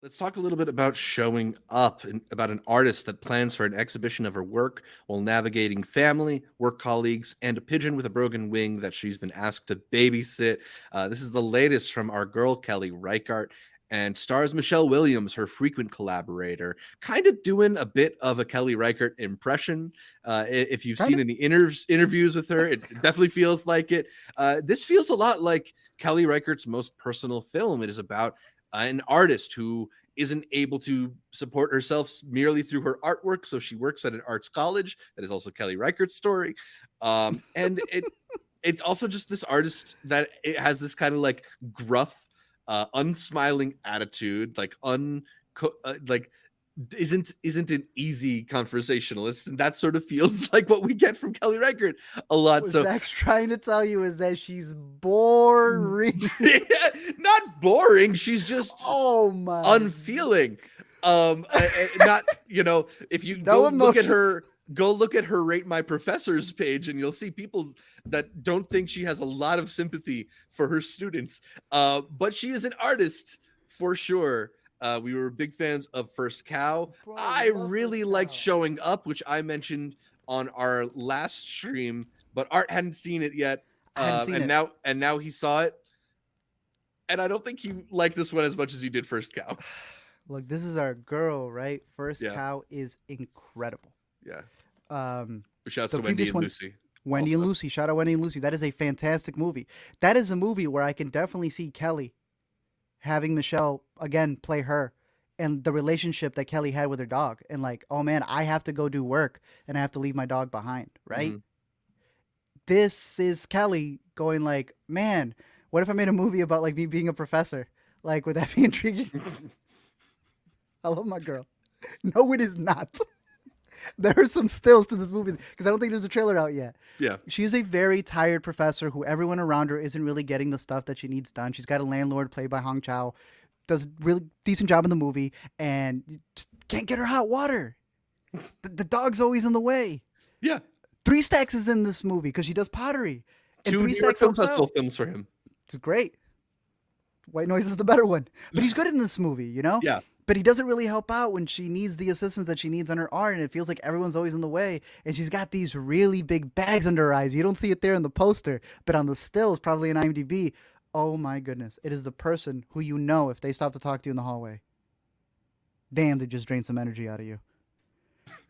Let's talk a little bit about showing up and about an artist that plans for an exhibition of her work while navigating family, work colleagues, and a pigeon with a broken wing that she's been asked to babysit. This is the latest from our girl, Kelly Reichardt, and stars Michelle Williams, her frequent collaborator, kind of doing a bit of a Kelly Reichardt impression. If you've Kind seen of. any interviews with her, it definitely feels like it. This feels a lot like Kelly Reichardt's most personal film. It is about an artist who isn't able to support herself merely through her artwork, so she works at an arts college. That is also Kelly Reichardt's story, and it's also just this artist that it has this kind of like gruff, unsmiling attitude, like isn't an easy conversationalist, and that sort of feels like what we get from Kelly Reichardt a lot. What So Zach's trying to tell you is that she's boring. not boring. She's just Oh my. unfeeling. Not if you No emotions. go look at her rate my professors page, and you'll see people that don't think she has a lot of sympathy for her students. But she is an artist for sure. We were big fans of First Cow. Bro, I I love really this liked cow. Showing Up, which I mentioned on our last stream, but Art hadn't seen it yet. I hadn't seen And it. now he saw it, and I don't think he liked this one as much as he did First Cow. Look, this is our girl, right? First Yeah, Cow is incredible. yeah. Um, Shouts the to Wendy previous and ones, Lucy. Wendy and Also, Lucy. Shout out Wendy and Lucy. That is a fantastic movie. That is a movie where I can definitely see Kelly having Michelle again play her and the relationship that Kelly had with her dog. And like, oh man, I have to go do work and I have to leave my dog behind, right? mhm. This is Kelly going like, man, what if I made a movie about like me being a professor? Like, would that be intriguing? I love my girl. No, it is not. There are some stills to this movie because I don't think there's a trailer out yet. Yeah. She is a very tired professor who everyone around her isn't really getting the stuff that she needs done. She's got a landlord played by Hong Chow, does a really decent job in the movie, and just can't get her hot water. The dog's always in the way. Yeah. Three Stacks is in this movie because she does pottery, and Two Three New York Stacks Film helps Festival out. films for him. It's great. White Noise is the better one, but he's good in this movie, you know. Yeah. But he doesn't really help out when she needs the assistance that she needs on her art, and it feels like everyone's always in the way. And she's got these really big bags under her eyes. You don't see it there in the poster, but on the stills, probably in IMDb. Oh my goodness! It is the person who you know if they stop to talk to you in the hallway. Damn, they just drained some energy out of you.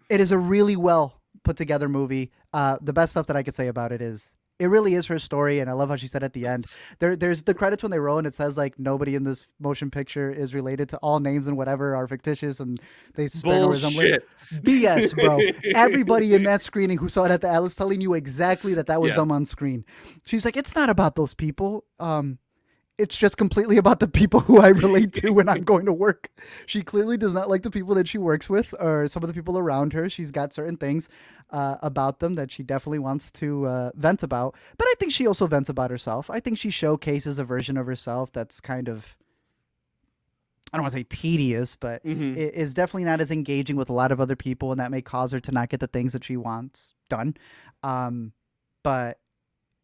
It is a really well put together movie. The best stuff that I could say about it is it really is her story, and I love how she said at the end. There's the credits when they roll, and it says like nobody in this motion picture is related to all names and whatever are fictitious, and they bear no resemblance. Bullshit. BS, bro. Everybody in that screening who saw it at the Alice telling you exactly that was Yeah. them on screen. She's like, it's not about those people. It's just completely about the people who I relate to when I'm going to work. She clearly does not like the people that she works with or some of the people around her. She's got certain things about them that she definitely wants to vent about. But I think she also vents about herself. I think she showcases a version of herself that's kind of, I don't want to say tedious, but Hmm. is definitely not as engaging with a lot of other people, and that may cause her to not get the things that she wants done. But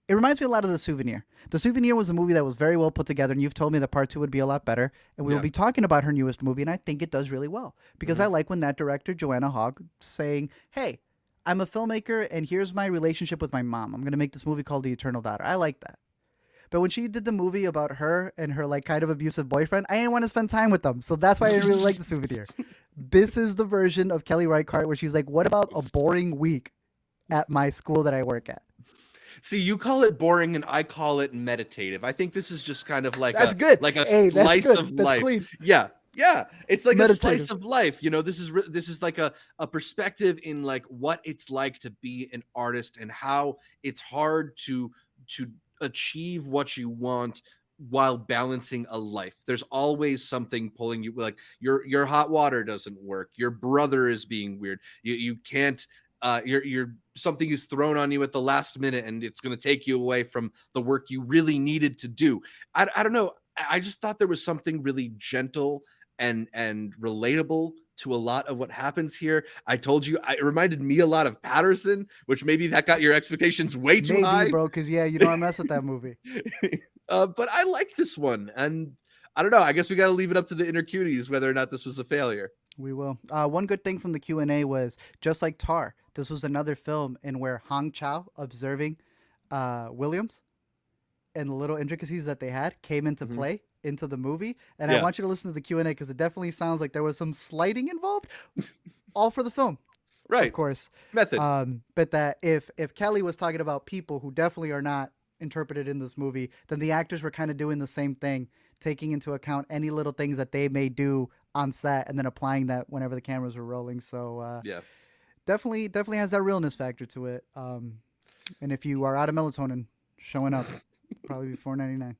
it reminds me a lot of The Souvenir. The Souvenir was a movie that was very well put together, and you've told me that part two would be a lot better. And we will Yeah. be talking about her newest movie, and I think it does really well because Hmm. I like when that director, Joanna Hogg, saying, hey, I'm a filmmaker, and here's my relationship with my mom. I'm going to make this movie called The Eternal Daughter. I like that. But when she did the movie about her and her like kind of abusive boyfriend, I didn't want to spend time with them. So that's why I didn't really like The Souvenir. This is the version of Kelly Reichardt where she's like, what about a boring week at my school that I work at? See, you call it boring, and I call it meditative. I think this is just kind of That's good. like a Hey, that's slice of good. That's life. clean. Yeah. Yeah, it's like a slice Meditative. of life. This is like a perspective in like what it's like to be an artist and how it's hard to achieve what you want while balancing a life. There's always something pulling you, like your hot water doesn't work. Your brother is being weird. You can't you're something is thrown on you at the last minute, and it's going to take you away from the work you really needed to do. I don't know. I just thought there was something really gentle and relatable to a lot of what happens here. I told you it reminded me a lot of Patterson, which maybe that got your expectations way too Maybe, high. bro, because yeah, you know I mess with that movie. But I like this one, and I don't know. I guess we got to leave it up to the inner cuties whether or not this was a failure. We will. One good thing from the Q&A was just like Tar. This was another film in where Hong Chow observing Williams and the little intricacies that they had came into Mm-hmm. play into the movie. And I Yeah. want you to listen to the Q&A because it definitely sounds like there was some slighting involved, all for the film, Right. of course. Method. But that if Kelly was talking about people who definitely are not interpreted in this movie, then the actors were kind of doing the same thing, taking into account any little things that they may do on set and then applying that whenever the cameras were rolling. So Yeah. definitely has that realness factor to it. And if you are out of melatonin, showing up probably be $4.99.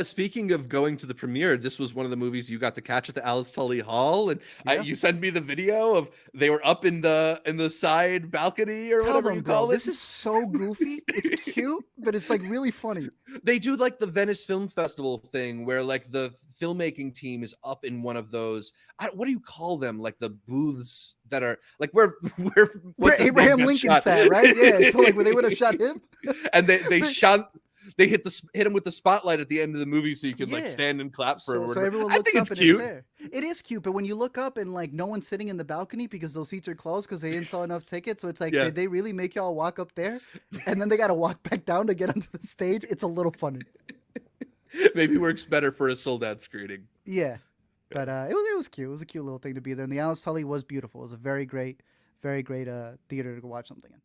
Speaking of going to the premiere, this was one of the movies you got to catch at the Alice Tully Hall, and Yeah. you sent me the video of they were up in the side balcony or Tell whatever them, you bro, call it. this is so goofy. It's cute, but it's like really funny. They do like the Venice Film Festival thing where like the filmmaking team is up in one of those. What do you call them? Like the booths that are like where Where what's his name Abraham got Lincoln shot. sat, right? Yeah. So like where they would have shot him. And they But- shot. They hit him with the spotlight at the end of the movie, so you could like Yeah. stand and clap for him. So everyone I looks think up it's and cute. it's there. It is cute, but when you look up and like no one's sitting in the balcony because those seats are closed because they didn't sell enough tickets, so it's like, Yeah. did they really make y'all walk up there? And then they got to walk back down to get onto the stage. It's a little funny. Maybe works better for a sold out screening. Yeah, but it was cute. It was a cute little thing to be there, and the Alice Tully was beautiful. It was a very great theater to go watch something in.